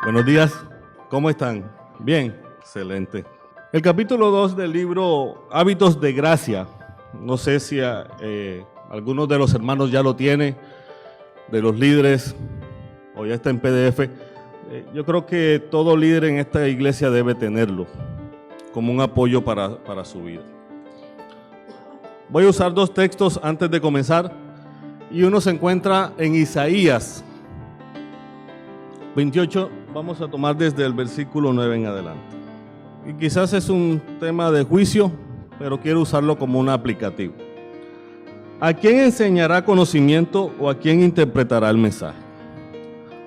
Buenos días, ¿cómo están? Bien, excelente. El capítulo 2 del libro Hábitos de Gracia, no sé si algunos de los hermanos ya lo tienen, de los líderes, o ya está en PDF. Yo creo que todo líder en esta iglesia debe tenerlo, como un apoyo para su vida. Voy a usar dos textos antes de comenzar, y uno se encuentra en Isaías 28, vamos a tomar desde el versículo 9 en adelante. Y quizás es un tema de juicio, pero quiero usarlo como un aplicativo. ¿A quién enseñará conocimiento o a quién interpretará el mensaje?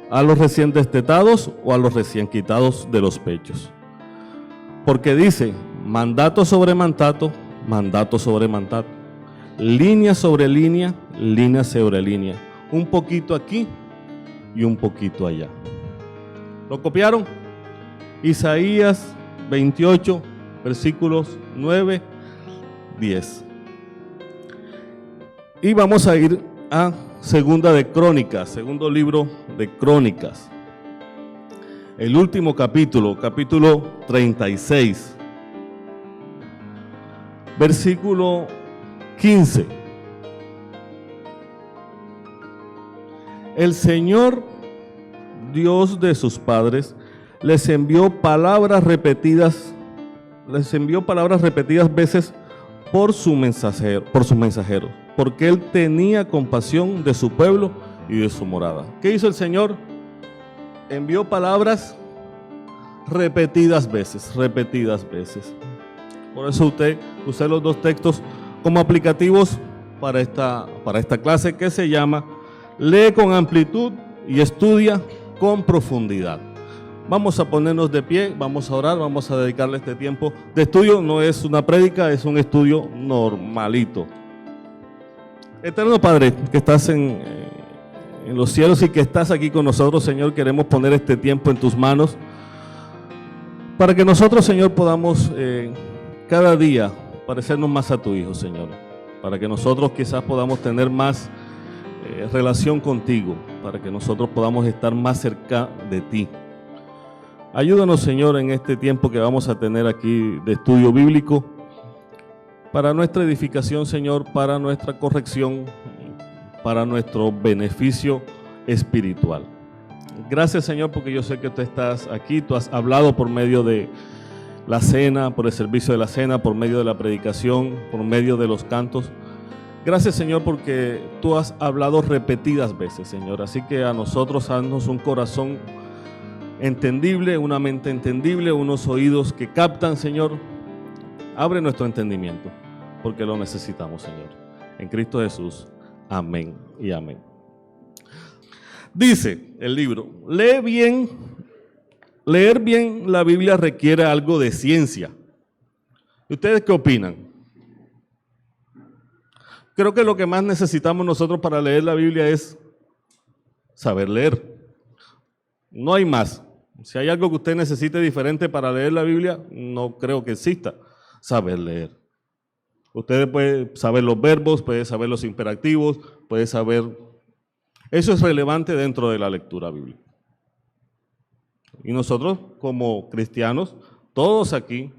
¿A los recién destetados o a los recién quitados de los pechos? Porque dice, mandato sobre mandato, mandato sobre mandato, línea sobre línea, línea sobre línea, un poquito aquí y un poquito allá. ¿Lo copiaron? Isaías 28, versículos 9, 10. Y vamos a ir a Segunda de Crónicas, segundo libro de Crónicas. El último capítulo, capítulo 36, versículo 15. El Señor, Dios de sus padres, les envió palabras repetidas veces por sus mensajeros, porque Él tenía compasión de su pueblo y de su morada. ¿Qué hizo el Señor? Envió palabras repetidas veces. Por eso usted usé los dos textos como aplicativos para esta clase, que se llama Lee con amplitud y estudia con profundidad. Vamos a ponernos de pie, vamos a orar, vamos a dedicarle este tiempo de estudio. No es una prédica, es un estudio normalito. Eterno Padre, que estás en los cielos y que estás aquí con nosotros, Señor, queremos poner este tiempo en tus manos para que nosotros, Señor, podamos cada día parecernos más a tu Hijo, Señor, para que nosotros quizás podamos tener más relación contigo, para que nosotros podamos estar más cerca de ti. Ayúdanos, Señor, en este tiempo que vamos a tener aquí de estudio bíblico, para nuestra edificación, Señor, para nuestra corrección, para nuestro beneficio espiritual. Gracias, Señor, porque yo sé que tú estás aquí, tú has hablado por medio de la cena, por el servicio de la cena, por medio de la predicación, por medio de los cantos. Gracias, Señor, porque tú has hablado repetidas veces, Señor. Así que a nosotros, haznos un corazón entendible, una mente entendible, unos oídos que captan, Señor. Abre nuestro entendimiento, porque lo necesitamos, Señor. En Cristo Jesús. Amén y amén. Dice el libro, leer bien la Biblia requiere algo de ciencia. ¿Ustedes qué opinan? Creo que lo que más necesitamos nosotros para leer la Biblia es saber leer. No hay más. Si hay algo que usted necesite diferente para leer la Biblia, no creo que exista. Saber leer. Usted puede saber los verbos, puede saber los imperativos, puede saber. Eso es relevante dentro de la lectura bíblica. Y nosotros, como cristianos, todos aquí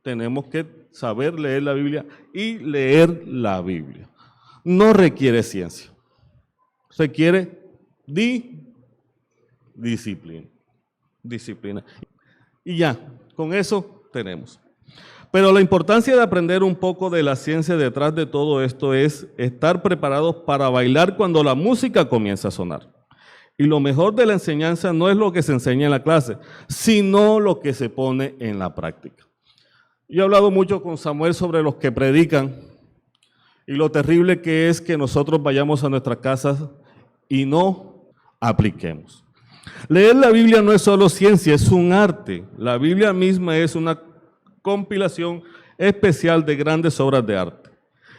tenemos que saber leer la Biblia y leer la Biblia. No requiere ciencia, requiere disciplina. Y ya, con eso tenemos. Pero la importancia de aprender un poco de la ciencia detrás de todo esto es estar preparados para bailar cuando la música comienza a sonar. Y lo mejor de la enseñanza no es lo que se enseña en la clase, sino lo que se pone en la práctica. Yo he hablado mucho con Samuel sobre los que predican y lo terrible que es que nosotros vayamos a nuestras casas y no apliquemos. Leer la Biblia no es solo ciencia, es un arte. La Biblia misma es una compilación especial de grandes obras de arte.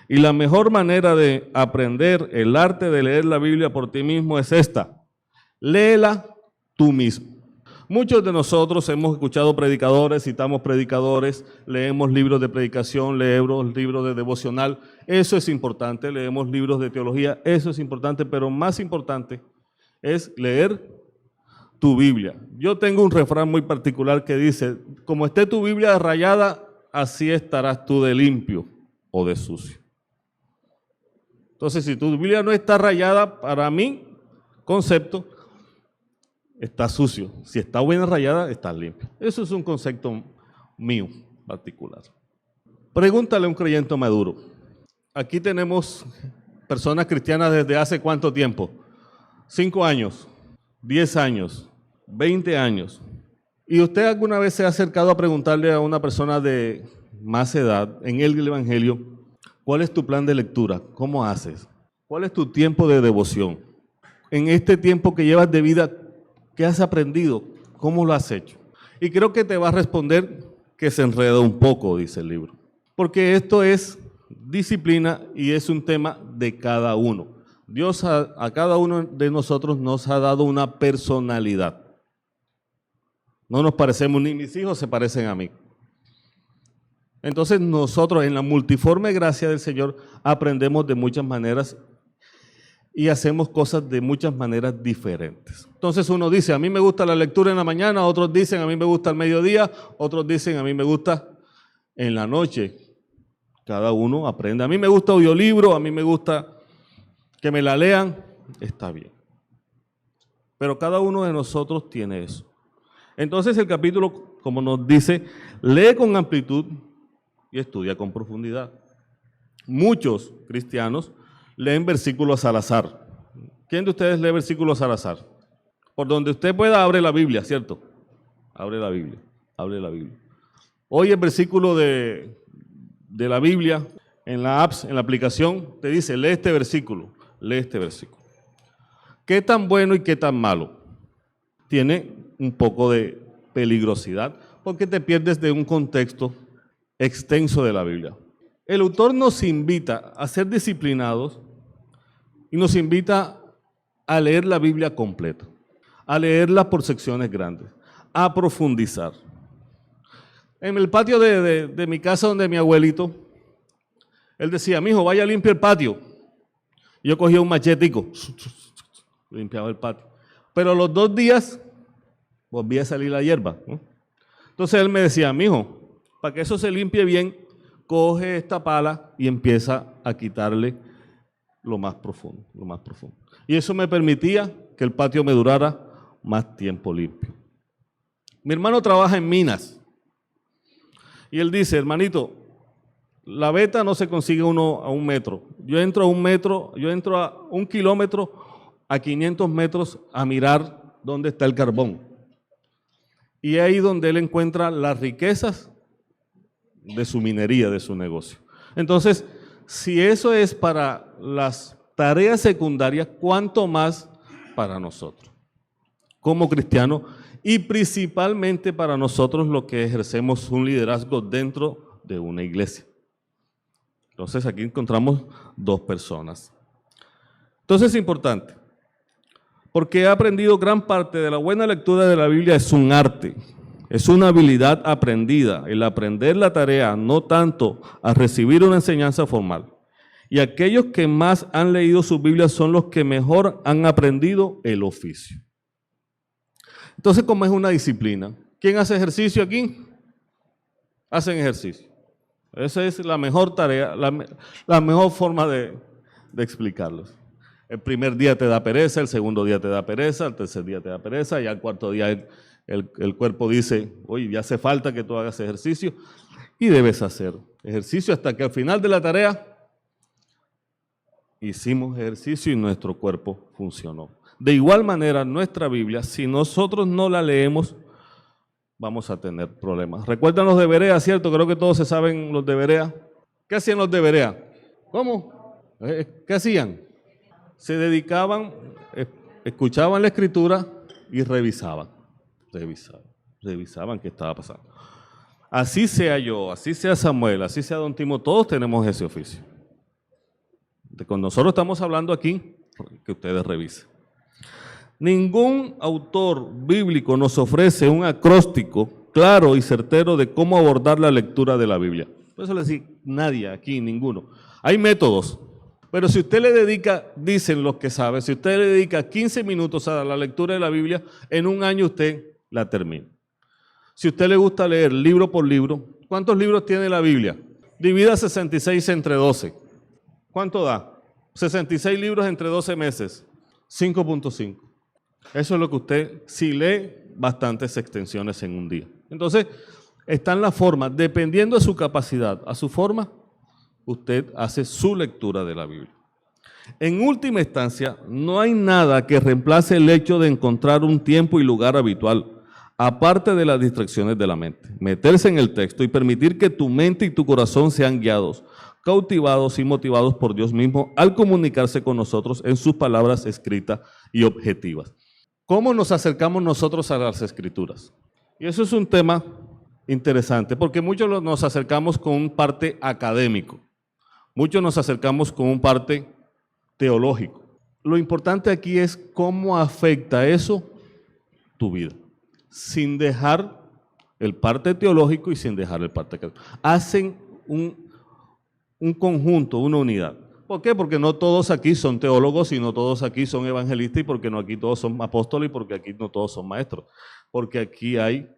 Y la mejor manera de aprender el arte de leer la Biblia por ti mismo es esta: léela tú mismo. Muchos de nosotros hemos escuchado predicadores, citamos predicadores, leemos libros de predicación, leemos libros de devocional. Eso es importante, leemos libros de teología, eso es importante, pero más importante es leer tu Biblia. Yo tengo un refrán muy particular que dice, como esté tu Biblia rayada, así estarás tú de limpio o de sucio. Entonces, si tu Biblia no está rayada, para mi concepto, está sucio. Si está bien rayada, está limpio. Eso es un concepto mío particular. Pregúntale a un creyente maduro. Aquí tenemos personas cristianas desde hace ¿cuánto tiempo? 5 años, 10 años, 20 años. ¿Y usted alguna vez se ha acercado a preguntarle a una persona de más edad en el Evangelio, cuál es tu plan de lectura? ¿Cómo haces? ¿Cuál es tu tiempo de devoción? En este tiempo que llevas de vida, ¿qué has aprendido? ¿Cómo lo has hecho? Y creo que te va a responder que se enreda un poco, dice el libro. Porque esto es disciplina y es un tema de cada uno. Dios a cada uno de nosotros nos ha dado una personalidad. No nos parecemos, ni mis hijos se parecen a mí. Entonces nosotros en la multiforme gracia del Señor aprendemos de muchas maneras y hacemos cosas de muchas maneras diferentes. Entonces uno dice, a mí me gusta la lectura en la mañana, otros dicen, a mí me gusta al mediodía, otros dicen, a mí me gusta en la noche. Cada uno aprende. A mí me gusta audiolibro, a mí me gusta que me la lean, está bien. Pero cada uno de nosotros tiene eso. Entonces el capítulo, como nos dice, lee con amplitud y estudia con profundidad. Muchos cristianos leen versículos al azar. ¿Quién de ustedes lee versículos al azar? Por donde usted pueda, abre la Biblia, ¿cierto? Abre la Biblia, abre la Biblia. Hoy el versículo de la Biblia, en la apps, en la aplicación, te dice, lee este versículo, lee este versículo. ¿Qué tan bueno y qué tan malo? Tiene un poco de peligrosidad, porque te pierdes de un contexto extenso de la Biblia. El autor nos invita a ser disciplinados y nos invita a leer la Biblia completa, a leerla por secciones grandes, a profundizar. En el patio de mi casa donde mi abuelito, él decía, mijo, vaya limpia el patio. Yo cogía un machetico, limpiaba el patio. Pero a los 2 días volvía a salir la hierba, ¿no? Entonces él me decía, mijo, para que eso se limpie bien, coge esta pala y empieza a quitarle lo más profundo, lo más profundo. Y eso me permitía que el patio me durara más tiempo limpio. Mi hermano trabaja en minas y él dice, hermanito, la veta no se consigue uno a 1 metro. Yo entro a 1 metro, yo entro a 1 kilómetro, a 500 metros a mirar dónde está el carbón. Y ahí donde él encuentra las riquezas de su minería, de su negocio. Entonces, si eso es para las tareas secundarias, ¿cuánto más para nosotros como cristianos? Y principalmente para nosotros los que ejercemos un liderazgo dentro de una iglesia. Entonces aquí encontramos 2 personas. Entonces es importante, porque he aprendido gran parte de la buena lectura de la Biblia es un arte, es una habilidad aprendida, el aprender la tarea, no tanto a recibir una enseñanza formal. Y aquellos que más han leído sus Biblias son los que mejor han aprendido el oficio. Entonces, como es una disciplina, ¿quién hace ejercicio aquí? Hacen ejercicio. Esa es la mejor tarea, la mejor forma de explicarlos. El primer día te da pereza, el segundo día te da pereza, el tercer día te da pereza, y al 4.º día el cuerpo dice, oye, ya hace falta que tú hagas ejercicio, y debes hacer ejercicio hasta que al final de la tarea hicimos ejercicio y nuestro cuerpo funcionó. De igual manera, nuestra Biblia, si nosotros no la leemos, vamos a tener problemas. ¿Recuerdan los de Berea, cierto? Creo que todos se saben los de Berea. ¿Qué hacían los de Berea? ¿Cómo? ¿Qué hacían? Se dedicaban, escuchaban la Escritura y revisaban qué estaba pasando. Así sea yo, así sea Samuel, así sea don Timo, todos tenemos ese oficio. Con nosotros estamos hablando aquí, que ustedes revisen. Ningún autor bíblico nos ofrece un acróstico claro y certero de cómo abordar la lectura de la Biblia. Por eso les digo, nadie aquí, ninguno. Hay métodos, Pero si usted le dedica, dicen los que saben, si usted le dedica 15 minutos a la lectura de la Biblia, en un año usted la termina. Si a usted le gusta leer libro por libro, ¿cuántos libros tiene la Biblia? Divida 66 entre 12. ¿Cuánto da? 66 libros entre 12 meses. 5.5. Eso es lo que usted, si lee bastantes extensiones en un día. Entonces, están las formas, dependiendo de su capacidad, a su forma, usted hace su lectura de la Biblia. En última instancia, no hay nada que reemplace el hecho de encontrar un tiempo y lugar habitual, aparte de las distracciones de la mente. Meterse en el texto y permitir que tu mente y tu corazón sean guiados, cautivados y motivados por Dios mismo al comunicarse con nosotros en sus palabras escritas y objetivas. ¿Cómo nos acercamos nosotros a las Escrituras? Y eso es un tema interesante, porque muchos nos acercamos con un parte académico, muchos nos acercamos con un parte teológico. Lo importante aquí es cómo afecta eso tu vida, sin dejar el parte teológico y sin dejar el parte académico. Hacen un conjunto, una unidad. ¿Por qué? Porque no todos aquí son teólogos y no todos aquí son evangelistas y porque no aquí todos son apóstoles y porque aquí no todos son maestros. Porque aquí hay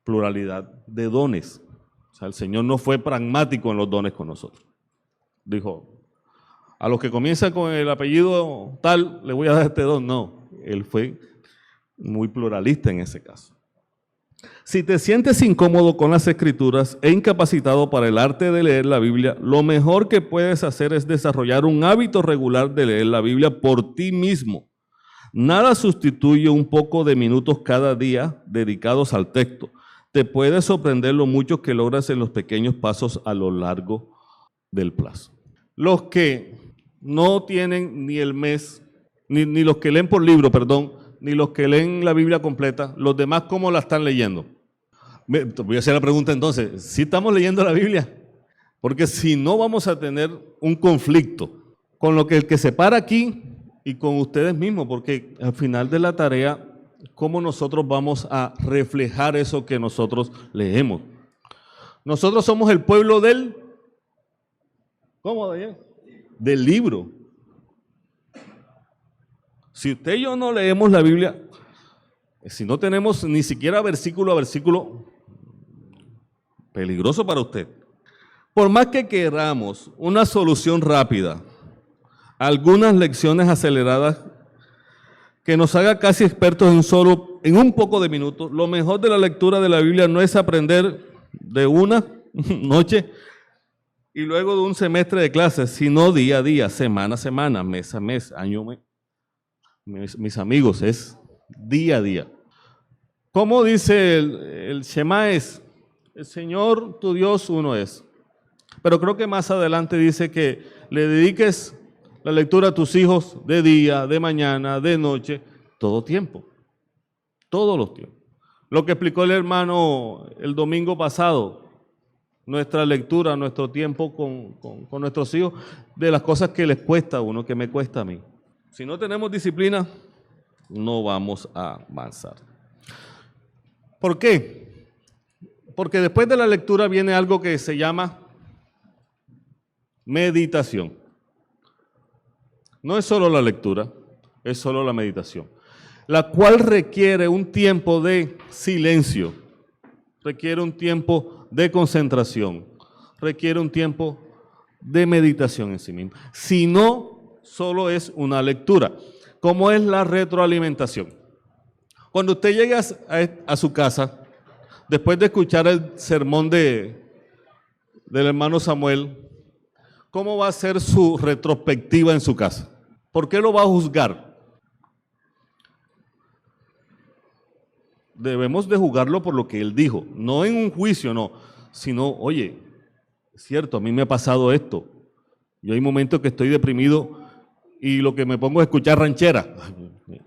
pluralidad de dones. O sea, el Señor no fue pragmático en los dones con nosotros. Dijo, a los que comienzan con el apellido tal, le voy a dar este don. No, Él fue muy pluralista en ese caso. Si te sientes incómodo con las Escrituras e incapacitado para el arte de leer la Biblia, lo mejor que puedes hacer es desarrollar un hábito regular de leer la Biblia por ti mismo. Nada sustituye un poco de minutos cada día dedicados al texto. Te puede sorprender lo mucho que logras en los pequeños pasos a lo largo del plazo. Los que no tienen ni el mes, ni los que leen por libro, perdón, ni los que leen la Biblia completa, los demás, ¿cómo la están leyendo? Voy a hacer la pregunta entonces, ¿sí estamos leyendo la Biblia? Porque si no vamos a tener un conflicto con lo que el que se para aquí y con ustedes mismos, porque al final de la tarea, ¿cómo nosotros vamos a reflejar eso que nosotros leemos? Nosotros somos el pueblo del, ¿cómo? Del libro. Si usted y yo no leemos la Biblia, si no tenemos ni siquiera versículo a versículo, peligroso para usted. Por más que queramos una solución rápida, algunas lecciones aceleradas que nos haga casi expertos en un poco de minutos, lo mejor de la lectura de la Biblia no es aprender de una noche y luego de un semestre de clases, sino día a día, semana a semana, mes a mes, año a mes. Mis amigos, es día a día. Como dice el Shema es, el Señor tu Dios uno es. Pero creo que más adelante dice que le dediques la lectura a tus hijos de día, de mañana, de noche, todo tiempo, todos los tiempos. Lo que explicó el hermano el domingo pasado, nuestra lectura, nuestro tiempo con nuestros hijos, de las cosas que les cuesta a uno, que me cuesta a mí. Si no tenemos disciplina, no vamos a avanzar. ¿Por qué? Porque después de la lectura viene algo que se llama meditación. No es solo la lectura, es solo la meditación, la cual requiere un tiempo de silencio, requiere un tiempo de concentración, requiere un tiempo de meditación en sí mismo. Si no, solo es una lectura. ¿Cómo es la retroalimentación? Cuando usted llega a su casa, después de escuchar el sermón del hermano Samuel, ¿cómo va a ser su retrospectiva en su casa? ¿Por qué lo va a juzgar? Debemos de juzgarlo por lo que él dijo, no en un juicio, no, sino, oye, es cierto, a mí me ha pasado esto. Yo hay momentos que estoy deprimido y lo que me pongo es escuchar ranchera,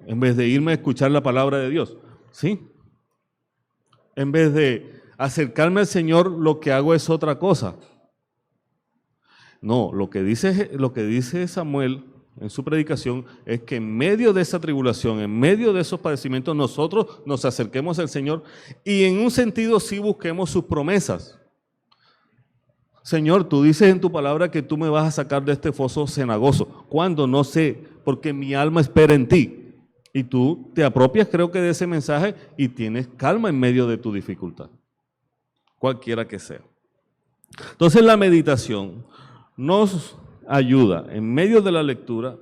en vez de irme a escuchar la palabra de Dios. ¿Sí? En vez de acercarme al Señor, lo que hago es otra cosa. No, lo que dice Samuel en su predicación es que en medio de esa tribulación, en medio de esos padecimientos, nosotros nos acerquemos al Señor y en un sentido sí busquemos sus promesas. Señor, tú dices en tu palabra que tú me vas a sacar de este foso cenagoso. ¿Cuándo? No sé, porque mi alma espera en ti. Y tú te apropias, creo que, de ese mensaje y tienes calma en medio de tu dificultad, cualquiera que sea. Entonces la meditación nos ayuda en medio de la lectura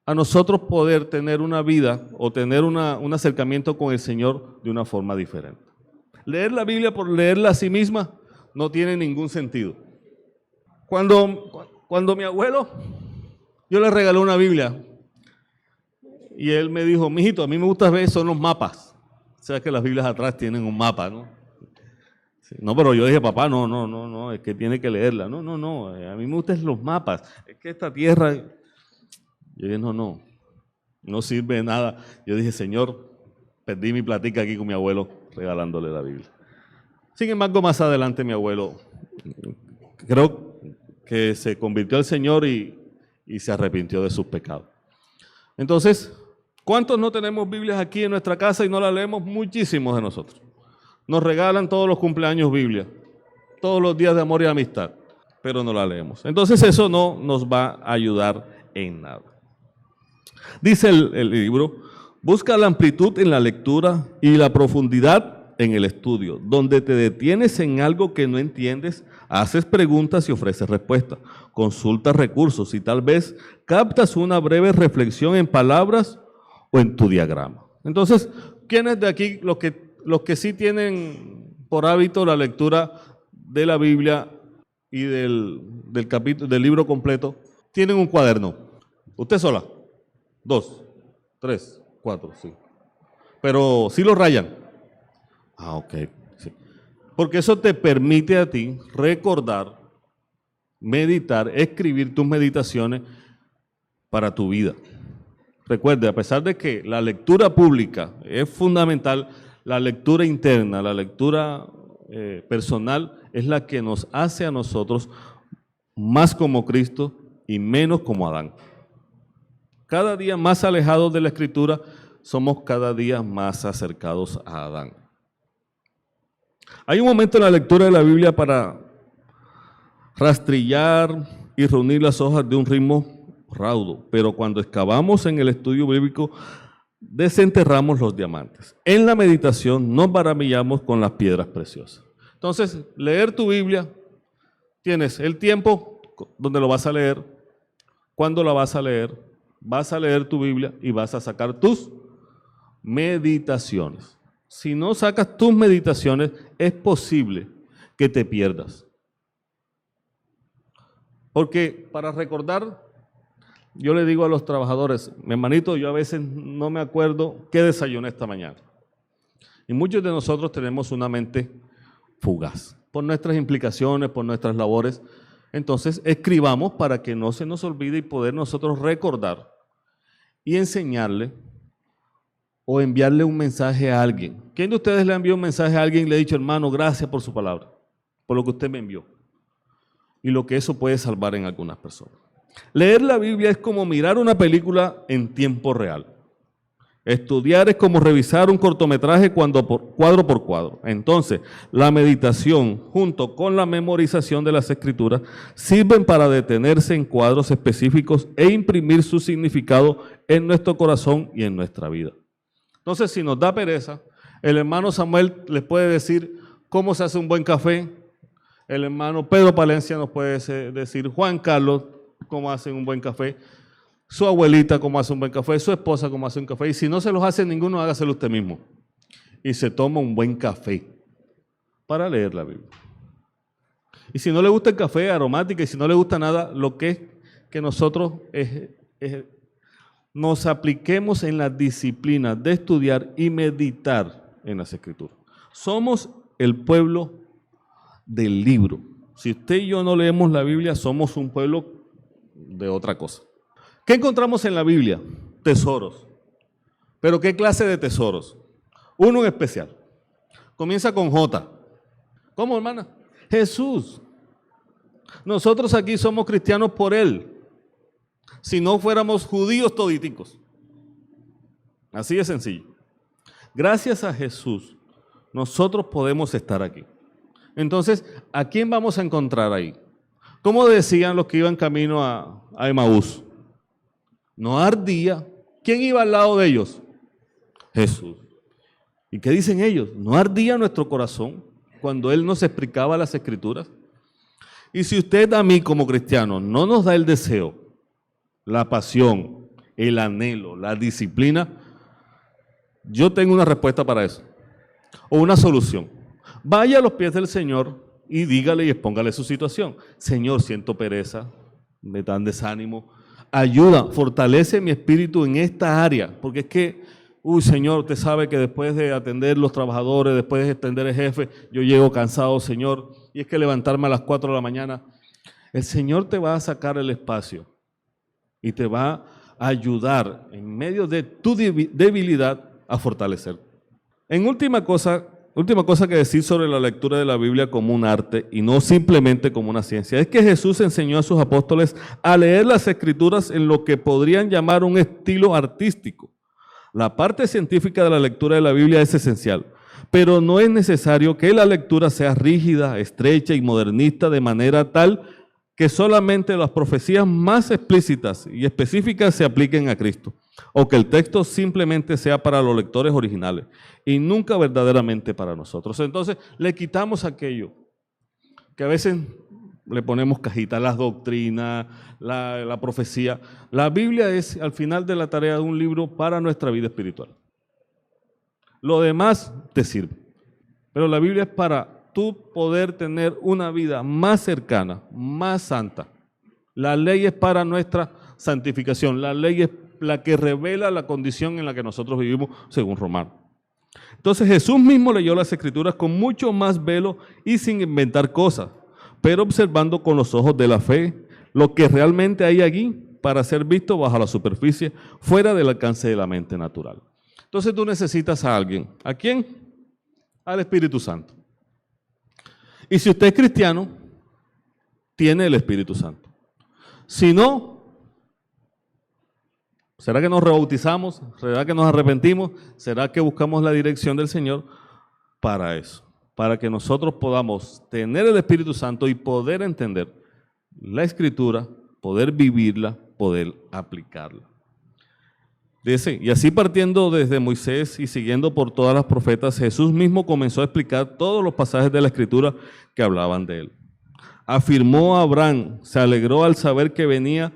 a nosotros poder tener una vida o tener un acercamiento con el Señor de una forma diferente. Leer la Biblia por leerla a sí misma no tiene ningún sentido. Cuando mi abuelo, yo le regalé una Biblia y él me dijo, mijito, a mí me gusta ver son los mapas. O sea que las Biblias atrás tienen un mapa, ¿no? Sí, no, pero yo dije, papá, no, es que tiene que leerla. No, a mí me gustan los mapas. Es que esta tierra, yo dije, no sirve de nada. Yo dije, Señor, perdí mi platica aquí con mi abuelo regalándole la Biblia. Sin embargo, más adelante mi abuelo, creo que se convirtió al Señor y se arrepintió de sus pecados. Entonces, ¿cuántos no tenemos Biblias aquí en nuestra casa y no la leemos? Muchísimos de nosotros. Nos regalan todos los cumpleaños Biblia, todos los días de amor y amistad, pero no la leemos. Entonces eso no nos va a ayudar en nada. Dice el libro, busca la amplitud en la lectura y la profundidad en el estudio, donde te detienes en algo que no entiendes, haces preguntas y ofreces respuestas, consultas recursos y tal vez captas una breve reflexión en palabras o en tu diagrama. Entonces, ¿quiénes de aquí, los que sí tienen por hábito la lectura de la Biblia y del capítulo, del libro completo, tienen un cuaderno? ¿Usted sola? 2, 3, 4, sí. Pero sí lo rayan. Ok, sí. Porque eso te permite a ti recordar, meditar, escribir tus meditaciones para tu vida. Recuerde, a pesar de que la lectura pública es fundamental, la lectura interna, la lectura personal es la que nos hace a nosotros más como Cristo y menos como Adán. Cada día más alejados de la Escritura, somos cada día más acercados a Adán. Hay un momento en la lectura de la Biblia para rastrillar y reunir las hojas de un ritmo raudo, pero cuando excavamos en el estudio bíblico, desenterramos los diamantes. En la meditación nos maravillamos con las piedras preciosas. Entonces, leer tu Biblia, tienes el tiempo donde lo vas a leer, cuándo la vas a leer tu Biblia y vas a sacar tus meditaciones. Si no sacas tus meditaciones, es posible que te pierdas. Porque para recordar, yo le digo a los trabajadores, mi hermanito, yo a veces no me acuerdo qué desayuné esta mañana. Y muchos de nosotros tenemos una mente fugaz, por nuestras implicaciones, por nuestras labores. Entonces, escribamos para que no se nos olvide y poder nosotros recordar y enseñarle o enviarle un mensaje a alguien. ¿Quién de ustedes le ha enviado un mensaje a alguien y le ha dicho, hermano, gracias por su palabra, por lo que usted me envió? Y lo que eso puede salvar en algunas personas. Leer la Biblia es como mirar una película en tiempo real. Estudiar es como revisar un cortometraje cuadro por cuadro. Entonces, la meditación junto con la memorización de las Escrituras sirven para detenerse en cuadros específicos e imprimir su significado en nuestro corazón y en nuestra vida. Entonces, si nos da pereza, el hermano Samuel les puede decir cómo se hace un buen café. El hermano Pedro Palencia nos puede decir, Juan Carlos, cómo hace un buen café. Su abuelita, cómo hace un buen café. Su esposa, cómo hace un café. Y si no se los hace ninguno, hágaselo usted mismo. Y se toma un buen café para leer la Biblia. Y si no le gusta el café, aromática, y si no le gusta nada, lo que es que nosotros nos apliquemos en la disciplina de estudiar y meditar en las Escrituras. Somos el pueblo del libro. Si usted y yo no leemos la Biblia, somos un pueblo de otra cosa. ¿Qué encontramos en la Biblia? Tesoros. ¿Pero qué clase de tesoros? Uno en especial. Comienza con J. ¿Cómo, hermana? Jesús. Nosotros aquí somos cristianos por Él. Si no fuéramos judíos toditicos. Así de sencillo. Gracias a Jesús, nosotros podemos estar aquí. Entonces, ¿a quién vamos a encontrar ahí? ¿Cómo decían los que iban camino a Emaús? No ardía. ¿Quién iba al lado de ellos? Jesús. ¿Y qué dicen ellos? ¿No ardía nuestro corazón cuando Él nos explicaba las Escrituras? Y si usted a mí como cristiano no nos da el deseo, la pasión, el anhelo, la disciplina, yo tengo una respuesta para eso, o una solución. Vaya a los pies del Señor y dígale y expóngale su situación. Señor, siento pereza, me dan desánimo, ayuda, fortalece mi espíritu en esta área, porque es que, Señor, usted sabe que después de atender los trabajadores, después de atender el jefe, yo llego cansado, Señor, y es que levantarme a las 4 de la mañana, el Señor te va a sacar el espacio y te va a ayudar en medio de tu debilidad a fortalecer. En última cosa que decir sobre la lectura de la Biblia como un arte y no simplemente como una ciencia, es que Jesús enseñó a sus apóstoles a leer las Escrituras en lo que podrían llamar un estilo artístico. La parte científica de la lectura de la Biblia es esencial, pero no es necesario que la lectura sea rígida, estrecha y modernista de manera tal que solamente las profecías más explícitas y específicas se apliquen a Cristo, o que el texto simplemente sea para los lectores originales y nunca verdaderamente para nosotros. Entonces le quitamos aquello que a veces le ponemos cajita, las doctrinas, la profecía. La Biblia es al final de la tarea de un libro para nuestra vida espiritual. Lo demás te sirve, pero la Biblia es para tú poder tener una vida más cercana, más santa. La ley es para nuestra santificación, la ley es la que revela la condición en la que nosotros vivimos según Romanos. Entonces Jesús mismo leyó las Escrituras con mucho más velo y sin inventar cosas, pero observando con los ojos de la fe lo que realmente hay allí para ser visto bajo la superficie, fuera del alcance de la mente natural. Entonces tú necesitas a alguien. ¿A quién? Al Espíritu Santo. Y si usted es cristiano, tiene el Espíritu Santo. Si no, ¿será que nos rebautizamos? ¿Será que nos arrepentimos? ¿Será que buscamos la dirección del Señor para eso? Para que nosotros podamos tener el Espíritu Santo y poder entender la Escritura, poder vivirla, poder aplicarla. Dice, y así partiendo desde Moisés y siguiendo por todas las profetas, Jesús mismo comenzó a explicar todos los pasajes de la Escritura que hablaban de él. Afirmó a Abraham, se alegró al saber que vería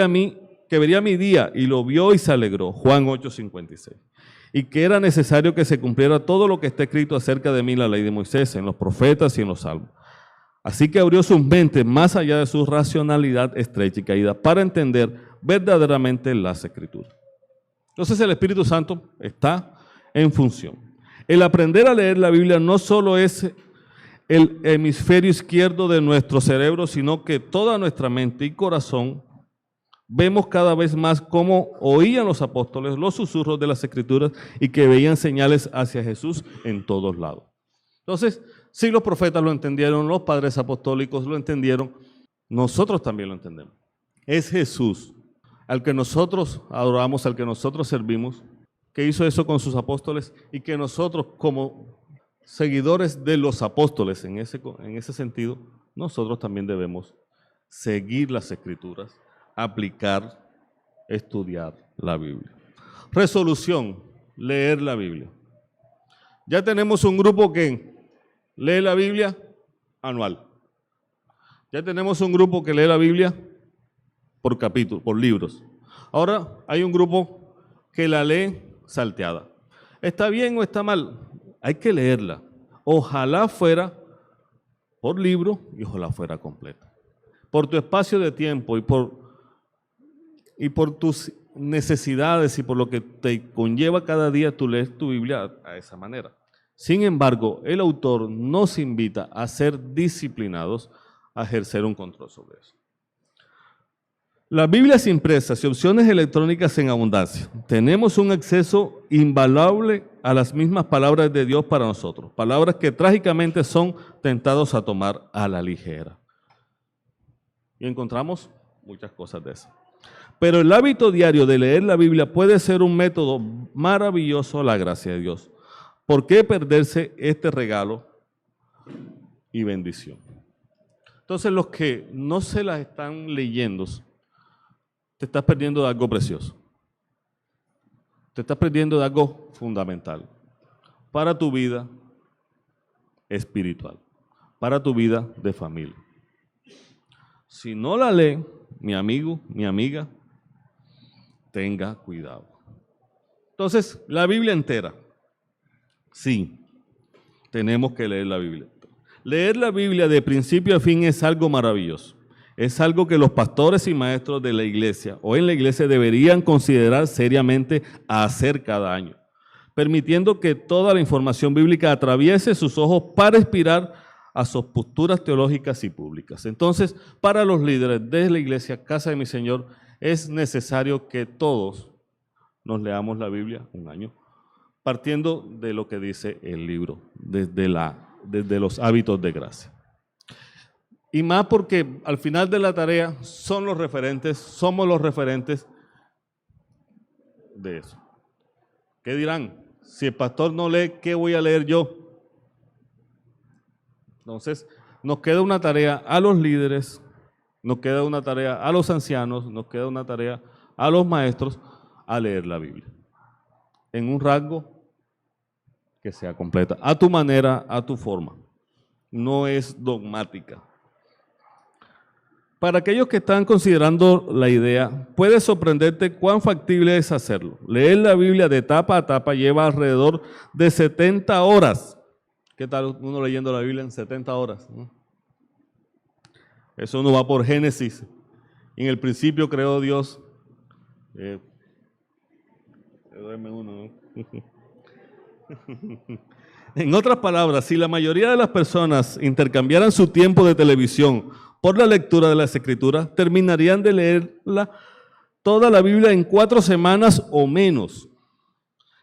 mi día, y lo vio y se alegró, Juan 8:56. Y que era necesario que se cumpliera todo lo que está escrito acerca de mí en la ley de Moisés, en los profetas y en los salmos. Así que abrió sus mentes más allá de su racionalidad estrecha y caída para entender verdaderamente las Escrituras. Entonces el Espíritu Santo está en función. El aprender a leer la Biblia no solo es el hemisferio izquierdo de nuestro cerebro, sino que toda nuestra mente y corazón vemos cada vez más cómo oían los apóstoles los susurros de las Escrituras y que veían señales hacia Jesús en todos lados. Entonces, si los profetas lo entendieron, los padres apostólicos lo entendieron, nosotros también lo entendemos. Es Jesús al que nosotros adoramos, al que nosotros servimos, que hizo eso con sus apóstoles y que nosotros como seguidores de los apóstoles en ese sentido, nosotros también debemos seguir las Escrituras, aplicar, estudiar la Biblia. Resolución, leer la Biblia. Ya tenemos un grupo que lee la Biblia anual. Ya tenemos un grupo que lee la Biblia por capítulo, por libros. Ahora hay un grupo que la lee salteada. ¿Está bien o está mal? Hay que leerla. Ojalá fuera por libro y ojalá fuera completa. Por tu espacio de tiempo y por tus necesidades y por lo que te conlleva cada día, tú lees tu Biblia a esa manera. Sin embargo, el autor nos invita a ser disciplinados, a ejercer un control sobre eso. Las Biblias impresas y opciones electrónicas en abundancia. Tenemos un acceso invaluable a las mismas palabras de Dios para nosotros, palabras que trágicamente son tentados a tomar a la ligera. Y encontramos muchas cosas de eso. Pero el hábito diario de leer la Biblia puede ser un método maravilloso a la gracia de Dios. ¿Por qué perderse este regalo y bendición. Entonces, los que no se las están leyendo, te estás perdiendo de algo precioso. Te estás perdiendo de algo fundamental para tu vida espiritual, para tu vida de familia. Si no la lee, mi amigo, mi amiga, tenga cuidado. Entonces, la Biblia entera. Sí, tenemos que leer la Biblia. Leer la Biblia de principio a fin es algo maravilloso. Es algo que los pastores y maestros de la iglesia o en la iglesia deberían considerar seriamente a hacer cada año, permitiendo que toda la información bíblica atraviese sus ojos para inspirar a sus posturas teológicas y públicas. Entonces, para los líderes de la iglesia, Casa de mi Señor, es necesario que todos nos leamos la Biblia un año, partiendo de lo que dice el libro, desde los hábitos de gracia. Y más porque al final de la tarea somos los referentes de eso. ¿Qué dirán? Si el pastor no lee, ¿qué voy a leer yo? Entonces, nos queda una tarea a los líderes, nos queda una tarea a los ancianos, nos queda una tarea a los maestros a leer la Biblia. En un rango que sea completa, a tu manera, a tu forma. No es dogmática. Para aquellos que están considerando la idea, puede sorprenderte cuán factible es hacerlo. Leer la Biblia de tapa a tapa lleva alrededor de 70 horas. ¿Qué tal uno leyendo la Biblia en 70 horas? ¿No? Eso uno va por Génesis. En el principio creó Dios. Duerme uno, ¿no? En otras palabras, si la mayoría de las personas intercambiaran su tiempo de televisión por la lectura de las Escrituras, terminarían de leerla toda la Biblia en 4 semanas o menos.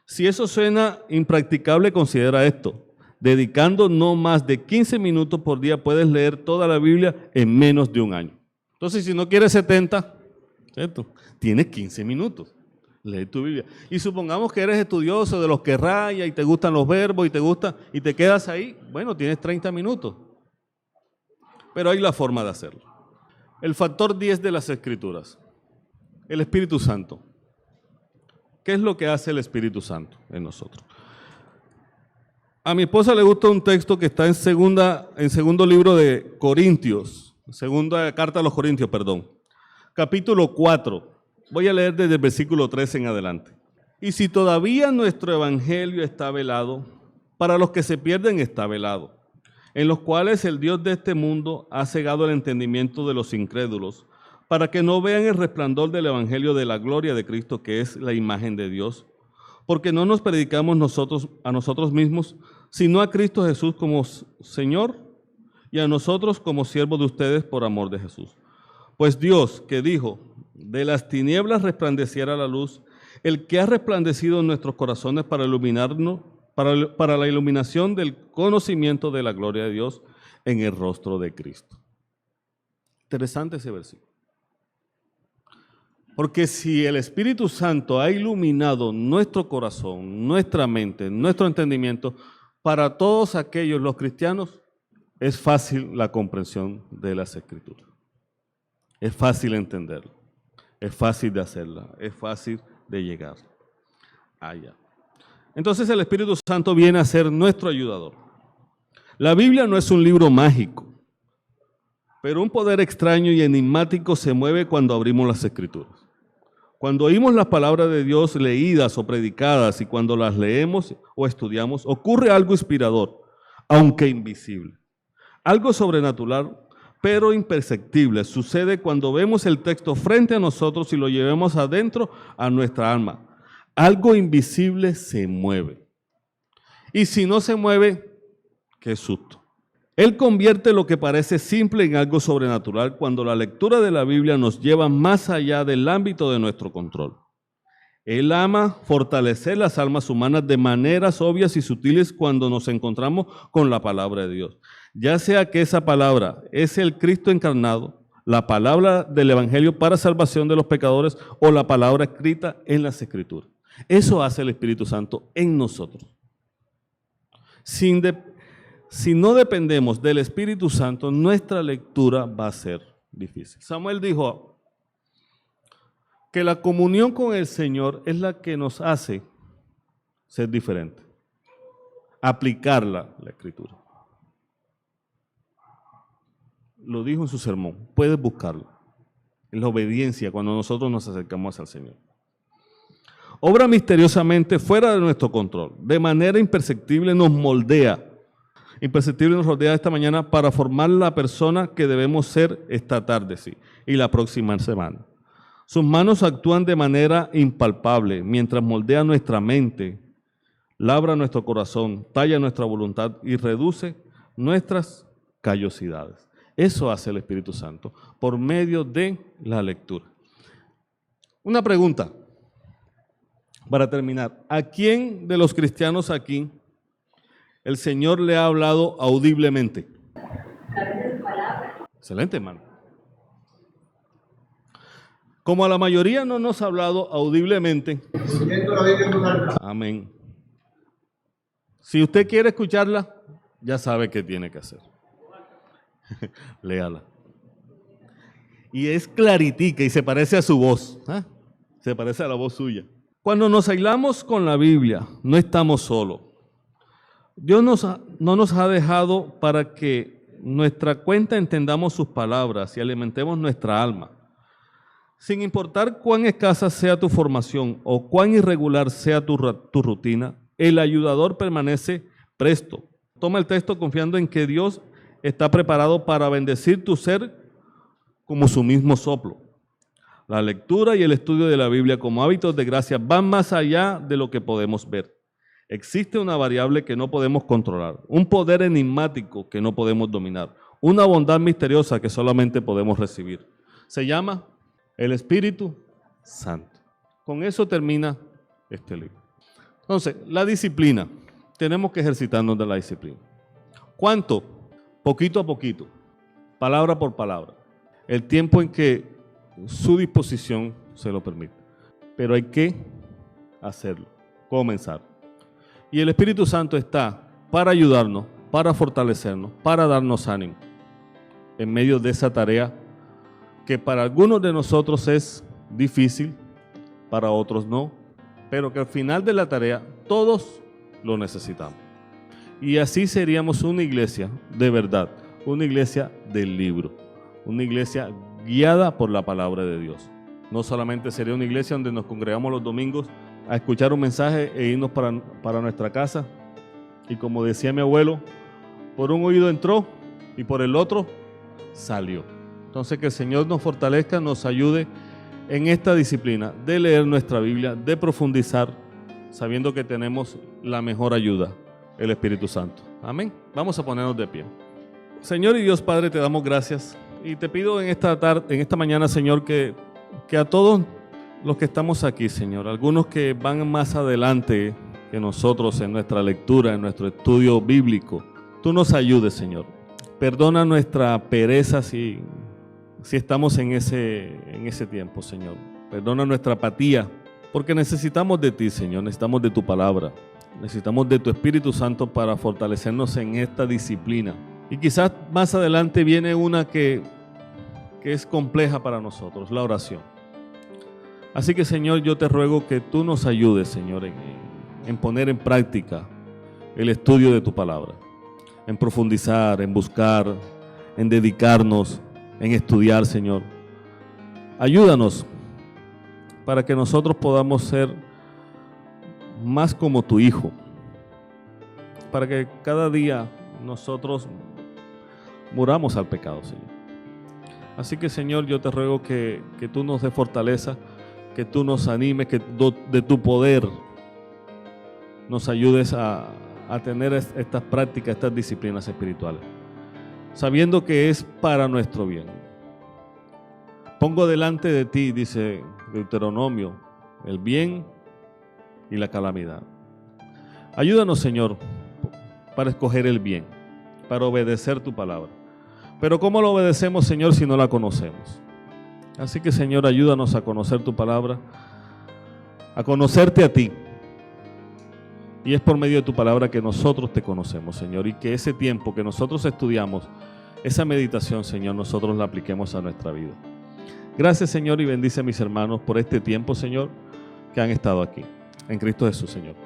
Si eso suena impracticable, considera esto. Dedicando no más de 15 minutos por día, puedes leer toda la Biblia en menos de un año. Entonces, si no quieres 70, ¿cierto? Tienes 15 minutos. Lee tu Biblia. Y supongamos que eres estudioso, de los que raya y te gustan los verbos y te quedas ahí. Bueno, tienes 30 minutos. Pero hay la forma de hacerlo. El factor 10 de las Escrituras. El Espíritu Santo. ¿Qué es lo que hace el Espíritu Santo en nosotros? A mi esposa le gusta un texto que está en segundo libro de Corintios. Segunda carta a los Corintios, perdón. Capítulo 4. Voy a leer desde el versículo 13 en adelante. Y si todavía nuestro evangelio está velado, para los que se pierden está velado, en los cuales el Dios de este mundo ha cegado el entendimiento de los incrédulos, para que no vean el resplandor del evangelio de la gloria de Cristo, que es la imagen de Dios. Porque no nos predicamos a nosotros mismos, sino a Cristo Jesús como Señor y a nosotros como siervos de ustedes por amor de Jesús. Pues Dios, que dijo, de las tinieblas resplandeciera la luz, el que ha resplandecido en nuestros corazones para iluminarnos, para la iluminación del conocimiento de la gloria de Dios en el rostro de Cristo. Interesante ese versículo. Porque si el Espíritu Santo ha iluminado nuestro corazón, nuestra mente, nuestro entendimiento, para todos aquellos, los cristianos, es fácil la comprensión de las Escrituras. Es fácil entenderlo, es fácil de hacerla, es fácil de llegar allá. Entonces el Espíritu Santo viene a ser nuestro ayudador. La Biblia no es un libro mágico, pero un poder extraño y enigmático se mueve cuando abrimos las Escrituras. Cuando oímos las palabras de Dios leídas o predicadas y cuando las leemos o estudiamos, ocurre algo inspirador, aunque invisible. Algo sobrenatural, pero imperceptible, sucede cuando vemos el texto frente a nosotros y lo llevamos adentro a nuestra alma. Algo invisible se mueve. Y si no se mueve, qué susto. Él convierte lo que parece simple en algo sobrenatural cuando la lectura de la Biblia nos lleva más allá del ámbito de nuestro control. Él ama fortalecer las almas humanas de maneras obvias y sutiles cuando nos encontramos con la palabra de Dios. Ya sea que esa palabra es el Cristo encarnado, la palabra del Evangelio para salvación de los pecadores o la palabra escrita en las Escrituras. Eso hace el Espíritu Santo en nosotros. Sin si no dependemos del Espíritu Santo, nuestra lectura va a ser difícil. Samuel dijo que la comunión con el Señor es la que nos hace ser diferentes, aplicar la Escritura. Lo dijo en su sermón, puedes buscarlo. Es la obediencia cuando nosotros nos acercamos al Señor. Obra misteriosamente fuera de nuestro control, de manera imperceptible nos moldea. Imperceptible nos rodea esta mañana para formar la persona que debemos ser esta tarde, sí, y la próxima semana. Sus manos actúan de manera impalpable mientras moldea nuestra mente, labra nuestro corazón, talla nuestra voluntad y reduce nuestras callosidades. Eso hace el Espíritu Santo por medio de la lectura. Una pregunta para terminar. ¿A quién de los cristianos aquí el Señor le ha hablado audiblemente? Excelente, hermano. Como a la mayoría no nos ha hablado audiblemente. Amén. Si usted quiere escucharla, ya sabe qué tiene que hacer. Léala. Y es claritica y se parece a su voz. ¿Eh? Se parece a la voz suya. Cuando nos aislamos con la Biblia, no estamos solos. Dios no nos ha dejado para que nuestra cuenta entendamos sus palabras y alimentemos nuestra alma. Sin importar cuán escasa sea tu formación o cuán irregular sea tu rutina, el ayudador permanece presto. Toma el texto confiando en que Dios está preparado para bendecir tu ser como su mismo soplo. La lectura y el estudio de la Biblia como hábitos de gracia van más allá de lo que podemos ver. Existe una variable que no podemos controlar, un poder enigmático que no podemos dominar, una bondad misteriosa que solamente podemos recibir. Se llama el Espíritu Santo. Con eso termina este libro. Entonces, la disciplina. Tenemos que ejercitarnos de la disciplina. ¿Cuánto? Poquito a poquito, palabra por palabra, el tiempo en que su disposición se lo permite. Pero hay que hacerlo, comenzar. Y el Espíritu Santo está para ayudarnos, para fortalecernos, para darnos ánimo en medio de esa tarea que para algunos de nosotros es difícil, para otros no, pero que al final de la tarea todos lo necesitamos. Y así seríamos una iglesia de verdad, una iglesia del libro, una iglesia guiada por la palabra de Dios. No solamente sería una iglesia donde nos congregamos los domingos a escuchar un mensaje e irnos para nuestra casa. Y como decía mi abuelo, por un oído entró y por el otro salió. Entonces que el Señor nos fortalezca, nos ayude en esta disciplina de leer nuestra Biblia, de profundizar, sabiendo que tenemos la mejor ayuda, el Espíritu Santo. Amén. Vamos a ponernos de pie. Señor y Dios Padre, te damos gracias y te pido en esta mañana, Señor, que a todos los que estamos aquí, Señor, algunos que van más adelante que nosotros en nuestra lectura, en nuestro estudio bíblico, tú nos ayudes, Señor. Perdona nuestra pereza si estamos en ese tiempo, Señor. Perdona nuestra apatía, porque necesitamos de ti, Señor, necesitamos de tu palabra. Necesitamos de tu Espíritu Santo para fortalecernos en esta disciplina. Y quizás más adelante viene una que es compleja para nosotros, la oración. Así que, Señor, yo te ruego que tú nos ayudes, Señor, en poner en práctica el estudio de tu palabra, en profundizar, en buscar, en dedicarnos, en estudiar, Señor. Ayúdanos para que nosotros podamos ser más como tu Hijo, para que cada día nosotros muramos al pecado, Señor. Así que, Señor, yo te ruego que tú nos des fortaleza, que tú nos animes, que de tu poder nos ayudes a tener estas prácticas, estas disciplinas espirituales, sabiendo que es para nuestro bien. Pongo delante de ti, dice Deuteronomio, el bien y la calamidad. Ayúdanos, Señor, para escoger el bien, para obedecer tu palabra. Pero ¿cómo lo obedecemos, Señor, si no la conocemos? Así que, Señor, ayúdanos a conocer tu palabra, a conocerte a ti Y es por medio de tu palabra que nosotros te conocemos, Señor, y que ese tiempo que nosotros estudiamos, esa meditación, Señor, nosotros la apliquemos a nuestra vida. Gracias, Señor, y bendice a mis hermanos por este tiempo, Señor, que han estado aquí. En Cristo Jesús, Señor.